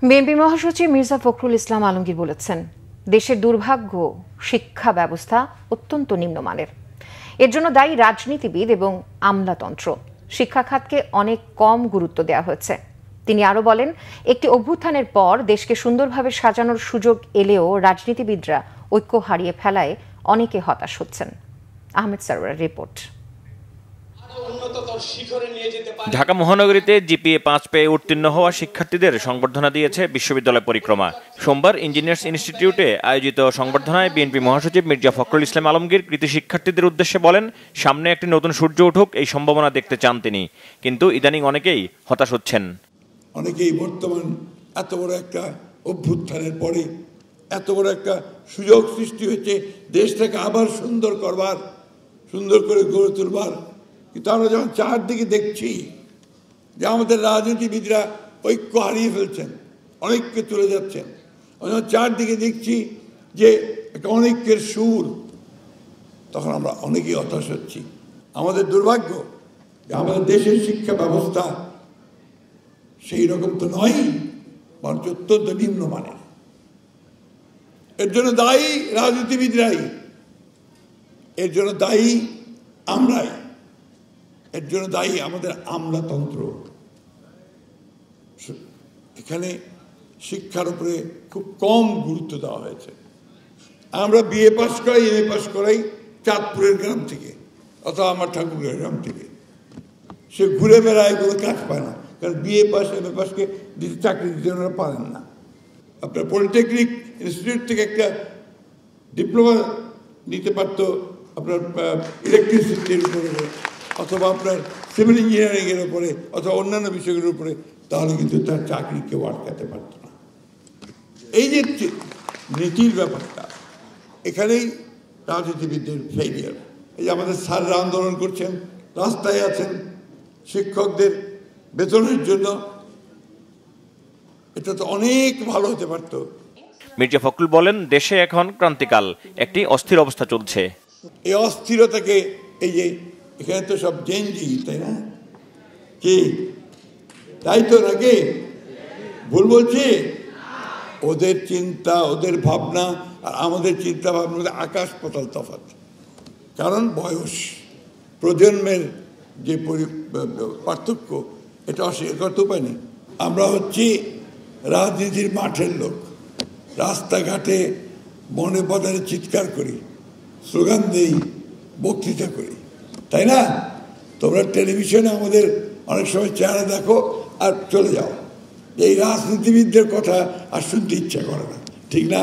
BNP মহাসচিব মির্জা ফখরুল ইসলাম আলমগীর বলেছেন, দেশের দুর্ভাগ্য শিক্ষা ব্যবস্থা অত্যন্ত নিম্নমানের। এর জন্য দায়ী রাজনীতিবিদ এবং আমলাতন্ত্র। শিক্ষা খাতকে অনেক কম গুরুত্ব দেওয়া হয়েছে। তিনি আরো বলেন, একটি অভ্যুত্থানের পর দেশকে সুন্দরভাবে সাজানোর সুযোগ এলেও রাজনীতিবিদরা ঐক্য হারিয়ে ফেলায় অনেকে হতাশ হচ্ছেন। আহমেদ সারওয়ারের রিপোর্ট। ঢাকা মহানগরীতে জিপিএ 5 পেয়ে উত্তীর্ণ হওয়া শিক্ষার্থীদের সংবর্ধনা দিয়েছে বিশ্ববিদ্যালয় পরিক্রমা। সোমবার ইঞ্জিনিয়ার্স ইনস্টিটিউটে আয়োজিত সংবর্ধনায় বিএনপি মহাসচিব মির্জা ফখরুল ইসলাম আলমগীর কৃতি শিক্ষার্থীদের উদ্দেশ্যে বলেন, সামনে একটি নতুন সূর্য উঠুক এই সম্ভাবনা দেখতে চান তিনি, কিন্তু ইদানিং অনেকেই হতাশ হচ্ছেন। অনেকেই বর্তমান এত বড় একটা অভ্যুত্থানের পরে এত বড় একটা সুযোগ সৃষ্টি হয়েছে দেশটাকে আবার সুন্দর করবার, সুন্দর করে গড়ে তুলবার, কিন্তু আমরা যখন চারদিকে দেখছি যে আমাদের রাজনীতিবিদরা ঐক্য হারিয়ে ফেলছেন, অনেককে চলে যাচ্ছেন, যখন চারদিকে দেখছি যে একটা অনেকের সুর, তখন আমরা অনেকেই হতাশ হচ্ছি। আমাদের দুর্ভাগ্য যে আমাদের দেশের শিক্ষা ব্যবস্থা সেই রকম তো নয়, বরঞ্চ অত্যন্ত নিম্নমানের। এর জন্য দায়ী রাজনীতিবিদরাই, এর জন্য দায়ী আমরাই, এর জন্য দায়ী আমাদের আমলাতন্ত্র। এখানে শিক্ষার উপরে খুব কম গুরুত্ব দেওয়া হয়েছে। আমরা বিএ পাস করাই, এমএ পাস করাই চাঁদপুরের গ্রাম থেকে অথবা আমার ঠাকুরের গ্রাম থেকে, সে ঘুরে বেড়ায়, কোনো কাজ পায় না, কারণ বিএ পাস এমএ পাসকে দিতে চাকরি দিতে ওনারা পারেন না। আপনার পলিটেকনিক ইনস্টিটিউট থেকে একটা ডিপ্লোমা নিতে পারতো আপনার ইলেকট্রিসিটির উপরে, অথবা আপনার সিভিল ইঞ্জিনিয়ারিংয়ের উপরে, অথবা অন্যান্য বিষয়গুলোর উপরে, তাহলে কিন্তু তার চাকরি কেউ আটকাতে পারত না। এই যে নীতির ব্যাপারটা, এখানেই রাজনীতিবিদদের ফেলিয়ার। এই যে আমাদের স্যাররা আন্দোলন করছেন, রাস্তায় আছেন শিক্ষকদের বেতনের জন্য, এটা তো অনেক ভালো হতে পারত। মির্জা ফখরুল বলেন, দেশে এখন ক্রান্তিকাল, একটি অস্থির অবস্থা চলছে। এই অস্থিরতাকে, এই যে এখানে তো সব জেনজি, তাই না? কি তাই তো নাকি? ভুল বলছি? ওদের চিন্তা, ওদের ভাবনা আর আমাদের চিন্তা ভাবনার মধ্যে আকাশ পাতাল তফাৎ। কারণ বয়স, প্রজন্মের যে পার্থক্য, এটা অস্বীকার করতে উপায় নেই। আমরা হচ্ছি রাজনীতির মাঠের লোক, রাস্তাঘাটে বনে বাজারে চিৎকার করি, স্লোগান দেই, বক্তৃতা করি, তাই না? তোমরা টেলিভিশনে আমাদের অনেক সময় চেহারা দেখো আর চলে যাও। এই রাজনীতিবিদদের কথা আর শুনতে ইচ্ছা করে না, ঠিক না?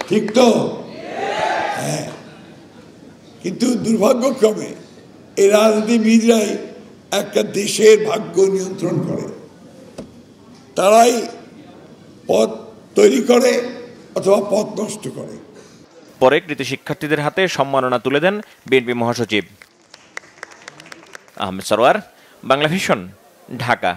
ঠিক তো? হ্যাঁ, কিন্তু দুর্ভাগ্যক্রমে এই রাজনীতিবিদরাই একটা দেশের ভাগ্য নিয়ন্ত্রণ করে। তারাই পথ তৈরি করে অথবা পথ নষ্ট করে। পরে কৃতি শিক্ষার্থীদের হাতে সম্মাননা তুলে দেন বিএনপি মহাসচিব। আহমেদ সারওয়ার, বাংলা ভিশন, ঢাকা।